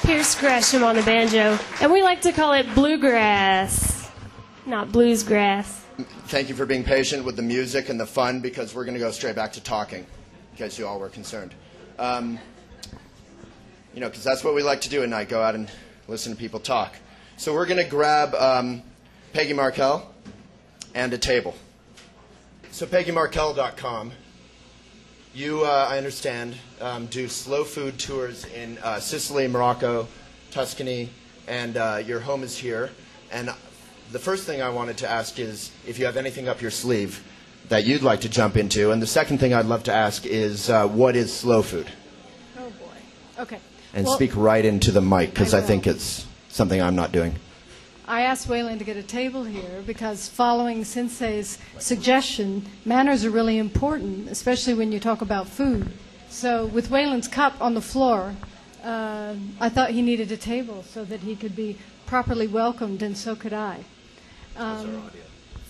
Pierce Gresham on the banjo, and we like to call it bluegrass, not bluesgrass. Thank you for being patient with the music and the fun, because we're going to go straight back to talking, in case you all were concerned. Because that's what we like to do at night, go out and listen to people talk. So we're going to grab Peggy Markel and a table. So PeggyMarkel.com. You, I understand, do slow food tours in Sicily, Morocco, Tuscany, and your home is here. And the first thing I wanted to ask is if you have anything up your sleeve that you'd like to jump into. And the second thing I'd love to ask is what is slow food? Oh, boy. Okay. And speak right into the mic, because I think it's something I'm not doing. I asked Waylon to get a table here because following Sensei's suggestion, manners are really important, especially when you talk about food. So with Waylon's cup on the floor, I thought he needed a table so that he could be properly welcomed, and so could I.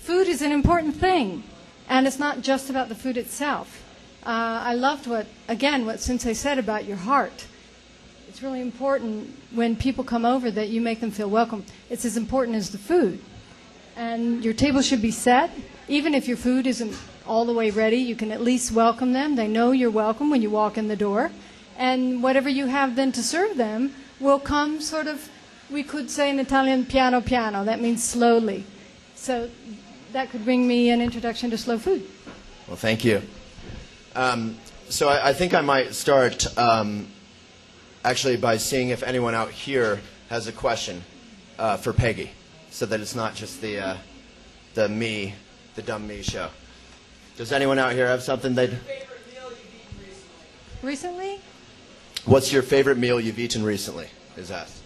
Food is an important thing, and it's not just about the food itself. I loved what Sensei said about your heart. It's really important when people come over that you make them feel welcome. It's as important as the food. And your table should be set. Even if your food isn't all the way ready, you can at least welcome them. They know you're welcome when you walk in the door. And whatever you have then to serve them will come sort of, we could say in Italian, piano piano. That means slowly. So that could bring me an introduction to slow food. Well, thank you. So I think I might start actually by seeing if anyone out here has a question for Peggy, so that it's not just the dumb me show. Does anyone out here have something they'd... Favorite meal you've eaten recently? Recently? What's your favorite meal you've eaten recently, is asked.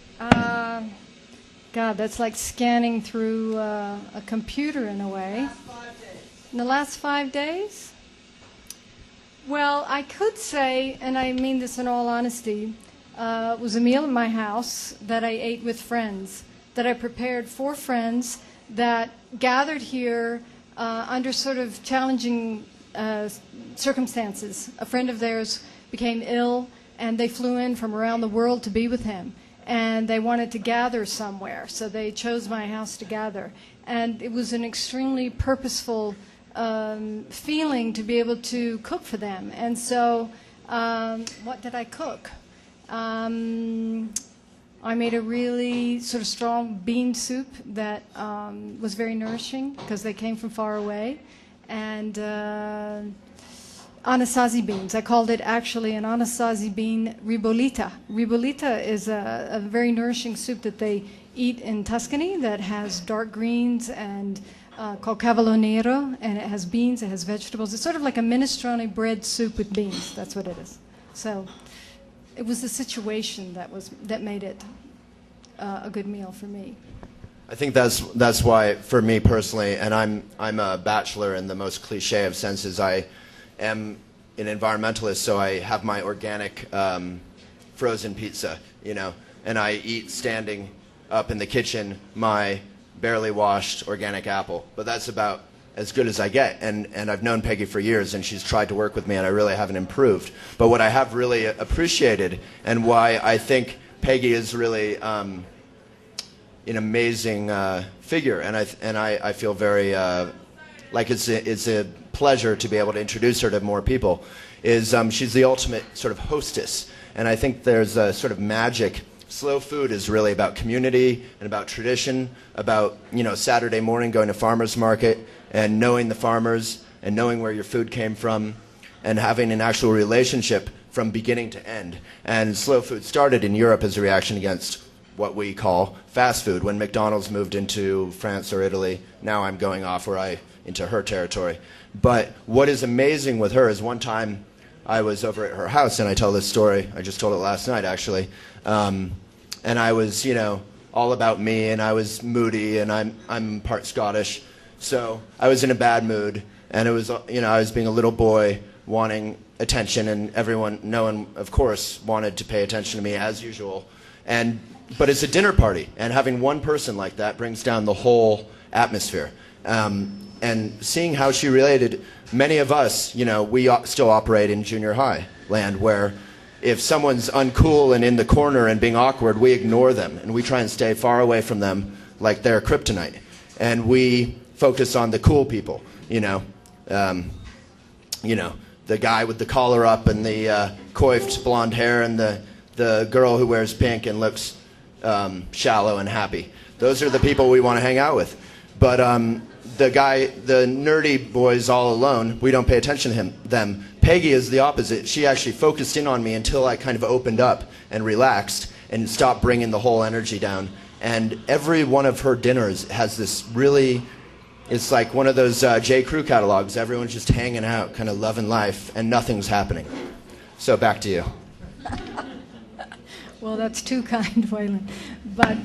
God, that's like scanning through a computer in a way. Last 5 days. In the last 5 days? Well, I could say, and I mean this in all honesty, it was a meal in my house that I ate with friends, that I prepared for friends that gathered here under sort of challenging circumstances. A friend of theirs became ill, and they flew in from around the world to be with him. And they wanted to gather somewhere, so they chose my house to gather. And it was an extremely purposeful feeling to be able to cook for them. And so what did I cook? I made a really sort of strong bean soup that was very nourishing because they came from far away. And Anasazi beans. I called it actually an Anasazi bean ribollita. Ribollita is a very nourishing soup that they eat in Tuscany that has dark greens and called cavallo nero, and it has beans, it has vegetables. It's sort of like a minestrone bread soup with beans. That's what it is. So it was the situation that made it a good meal for me. I think that's why, for me personally, and I'm a bachelor in the most cliche of senses. I am an environmentalist, so I have my organic frozen pizza, and I eat standing up in the kitchen my barely washed organic apple. But that's about as good as I get, and I've known Peggy for years, and she's tried to work with me, and I really haven't improved. But what I have really appreciated, and why I think Peggy is really an amazing figure, and I feel very like it's a pleasure to be able to introduce her to more people, is she's the ultimate sort of hostess. And I think there's a sort of magic. Slow food is really about community and about tradition, about Saturday morning going to farmer's market and knowing the farmers and knowing where your food came from and having an actual relationship from beginning to end. And slow food started in Europe as a reaction against what we call fast food. When McDonald's moved into France or Italy, now I'm going off into her territory. But what is amazing with her is one time I was over at her house, and I tell this story, I just told it last night actually, and I was, all about me, and I was moody, and I'm part Scottish, so I was in a bad mood, and it was, I was being a little boy wanting attention, and no one, of course, wanted to pay attention to me as usual, but it's a dinner party, and having one person like that brings down the whole atmosphere. And seeing how she related, many of us, we still operate in junior high land where if someone's uncool and in the corner and being awkward, we ignore them and we try and stay far away from them like they're kryptonite. And we focus on the cool people, the guy with the collar up and the coiffed blonde hair and the girl who wears pink and looks shallow and happy. Those are the people we want to hang out with. But the nerdy boys all alone, we don't pay attention to them. Peggy is the opposite. She actually focused in on me until I kind of opened up and relaxed and stopped bringing the whole energy down. And every one of her dinners has this really, it's like one of those J. Crew catalogs. Everyone's just hanging out, kind of loving life, and nothing's happening. So back to you. Well, that's too kind, Waylon. But,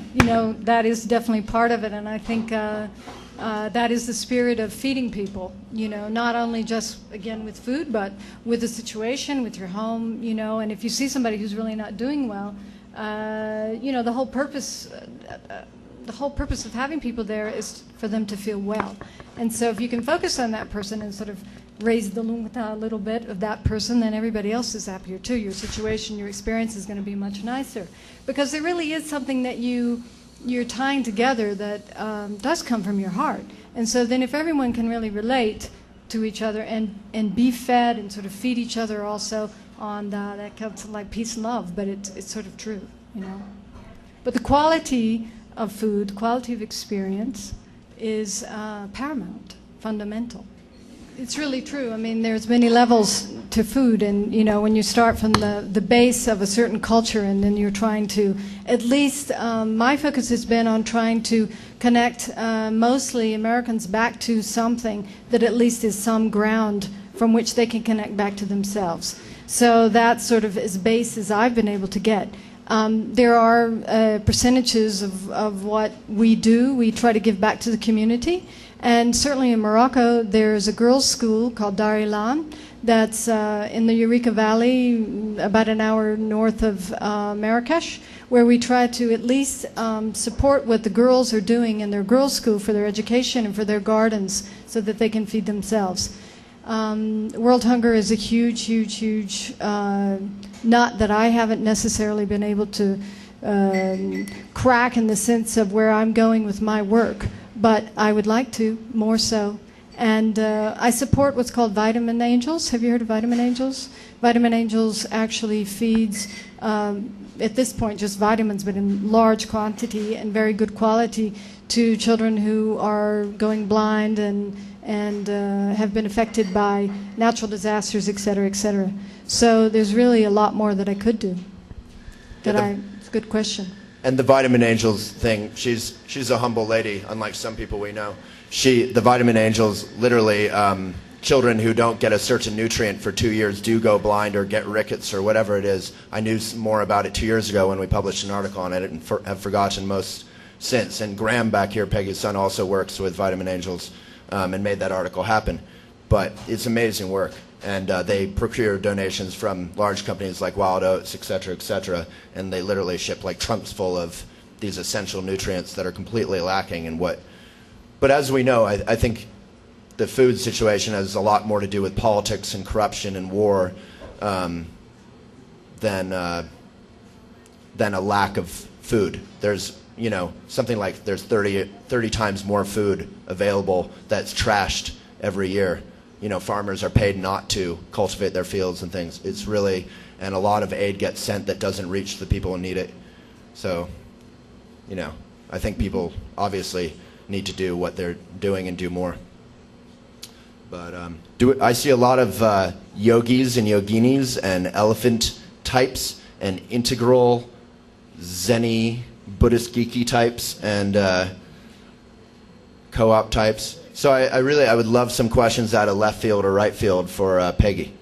that is definitely part of it, and I think that is the spirit of feeding people, not only just, again, with food, but with the situation, with your home, and if you see somebody who's really not doing well, the whole purpose of having people there is for them to feel well. And so if you can focus on that person and sort of raise the lumita a little bit of that person, then everybody else is happier too. Your situation, your experience is going to be much nicer. Because there really is something that you're tying together that does come from your heart. And so then if everyone can really relate to each other and be fed and sort of feed each other also on that comes to like peace and love, but it's sort of true, But the quality of food, quality of experience is paramount, fundamental. It's really true. I mean, there's many levels to food, and when you start from the base of a certain culture, and then you're trying to, at least my focus has been on trying to connect mostly Americans back to something that at least is some ground from which they can connect back to themselves. So that's sort of as base as I've been able to get. There are percentages of what we do. We try to give back to the community. And certainly in Morocco, there's a girls' school called Dar Ilan that's in the Eureka Valley, about an hour north of Marrakesh, where we try to at least support what the girls are doing in their girls' school for their education and for their gardens so that they can feed themselves. World hunger is a huge, huge, huge nut that I haven't necessarily been able to crack in the sense of where I'm going with my work. But I would like to, more so. And I support what's called Vitamin Angels. Have you heard of Vitamin Angels? Vitamin Angels actually feeds, at this point, just vitamins, but in large quantity and very good quality to children who are going blind and have been affected by natural disasters, et cetera, et cetera. So there's really a lot more that I could do. It's a good question. And the Vitamin Angels thing, she's a humble lady, unlike some people we know. The Vitamin Angels, literally, children who don't get a certain nutrient for 2 years do go blind or get rickets or whatever it is. I knew more about it 2 years ago when we published an article on it and have forgotten most since. And Graham back here, Peggy's son, also works with Vitamin Angels and made that article happen. But it's amazing work. And they procure donations from large companies like Wild Oats, et cetera, and they literally ship like trunks full of these essential nutrients that are completely lacking in what. But as we know, I think the food situation has a lot more to do with politics and corruption and war than a lack of food. There's something like there's 30 times more food available that's trashed every year. Farmers are paid not to cultivate their fields and things. It's really, and a lot of aid gets sent that doesn't reach the people who need it. So, I think people obviously need to do what they're doing and do more. But I see a lot of yogis and yoginis and elephant types and integral Zen-y Buddhist geeky types and co-op types. So I would love some questions out of left field or right field for Peggy.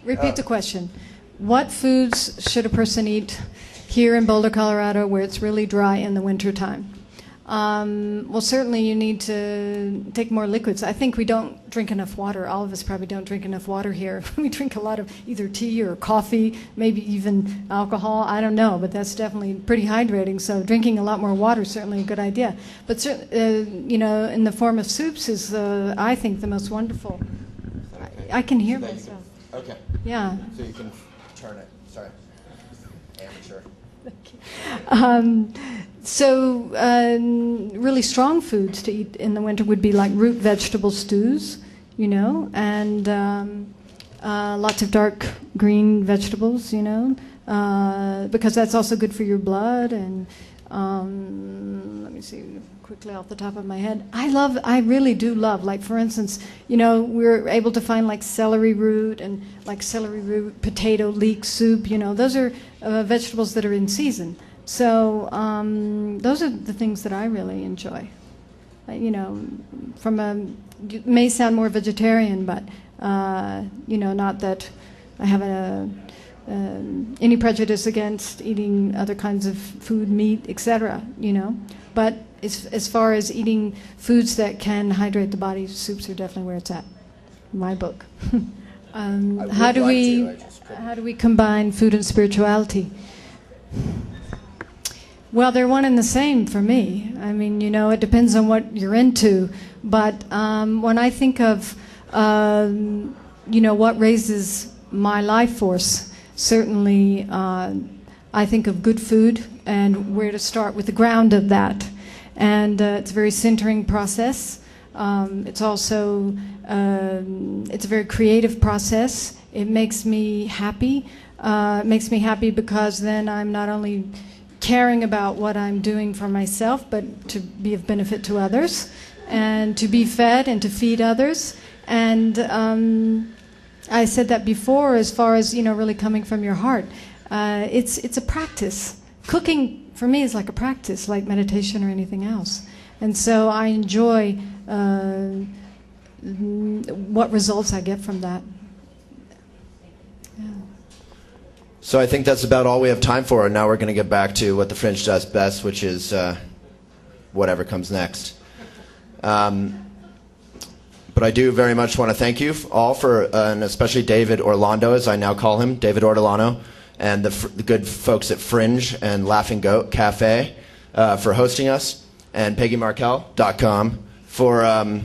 Repeat the question. What foods should a person eat here in Boulder, Colorado, where it's really dry in the wintertime? Well, certainly you need to take more liquids. I think we don't drink enough water. All of us probably don't drink enough water here. We drink a lot of either tea or coffee, maybe even alcohol. I don't know, but that's definitely pretty hydrating. So drinking a lot more water is certainly a good idea. But in the form of soups is, I think, the most wonderful. I can hear myself. Okay. Yeah. So you can turn it. Sorry. Amateur. Really strong foods to eat in the winter would be like root vegetable stews, and lots of dark green vegetables, because that's also good for your blood. And let me see quickly off the top of my head. I really do love, like for instance, we're able to find like celery root and like celery root potato leek soup. Those are vegetables that are in season. So those are the things that I really enjoy. It may sound more vegetarian, but not that I have any prejudice against eating other kinds of food, meat, etc. But as far as eating foods that can hydrate the body, soups are definitely where it's at. In my book. How do we combine food and spirituality? Well, they're one and the same for me. I mean, it depends on what you're into. But when I think of, what raises my life force, certainly I think of good food and where to start with the ground of that. And it's a very centering process. It's also, it's a very creative process. It makes me happy. It makes me happy because then I'm not only caring about what I'm doing for myself, but to be of benefit to others, and to be fed and to feed others. And I said that before, as far as really coming from your heart. It's a practice. Cooking for me is like a practice, like meditation or anything else. And so I enjoy what results I get from that. Yeah. So I think that's about all we have time for, and now we're going to get back to what the Fringe does best, which is whatever comes next. But I do very much want to thank you all for, and especially David Orlando, as I now call him, David Ortolano, and the good folks at Fringe and Laughing Goat Cafe for hosting us, and PeggyMarkel.com for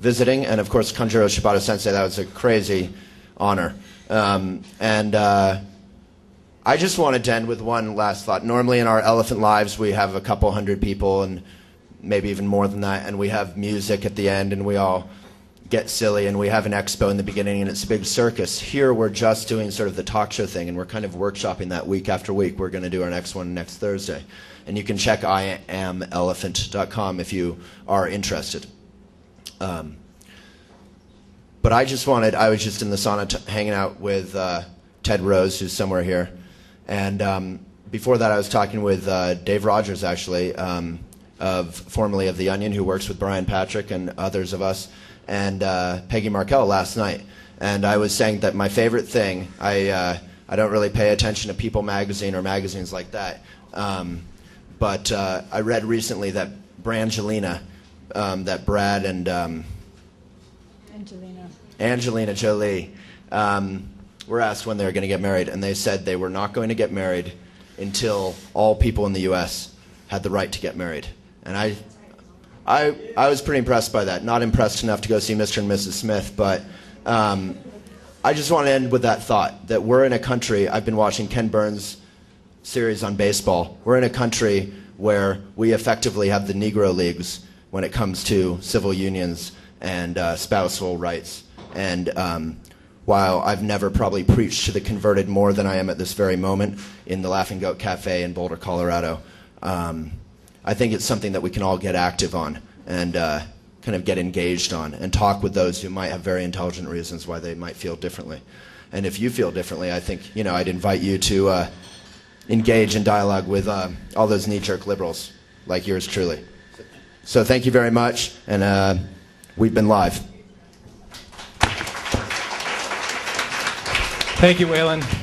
visiting, and of course Kanjuro Shibata Sensei. That was a crazy honor. I just wanted to end with one last thought. Normally in our Elephant Lives we have a couple hundred people, and maybe even more than that, and we have music at the end, and we all get silly, and we have an expo in the beginning, and it's a big circus. Here we're just doing sort of the talk show thing, and we're kind of workshopping that week after week. We're going to do our next one next Thursday. And you can check IamElephant.com if you are interested. But I was just in the sauna hanging out with Ted Rose, who's somewhere here. And before that I was talking with Dave Rogers, actually, formerly of The Onion, who works with Brian Patrick and others of us, and Peggy Markel last night. And I was saying that my favorite thing, I don't really pay attention to People magazine or magazines like that, but I read recently that Brangelina, that Brad and Angelina Jolie were asked when they were going to get married, and they said they were not going to get married until all people in the U.S. had the right to get married. And I was pretty impressed by that. Not impressed enough to go see Mr. and Mrs. Smith, but I just want to end with that thought, that we're in a country, I've been watching Ken Burns' series on baseball, we're in a country where we effectively have the Negro Leagues when it comes to civil unions and spousal rights. And while I've never probably preached to the converted more than I am at this very moment in the Laughing Goat Cafe in Boulder, Colorado, I think it's something that we can all get active on and kind of get engaged on and talk with those who might have very intelligent reasons why they might feel differently. And if you feel differently, I think, I'd invite you to engage in dialogue with all those knee-jerk liberals like yours truly. So thank you very much, and we've been live. Thank you, Waylon.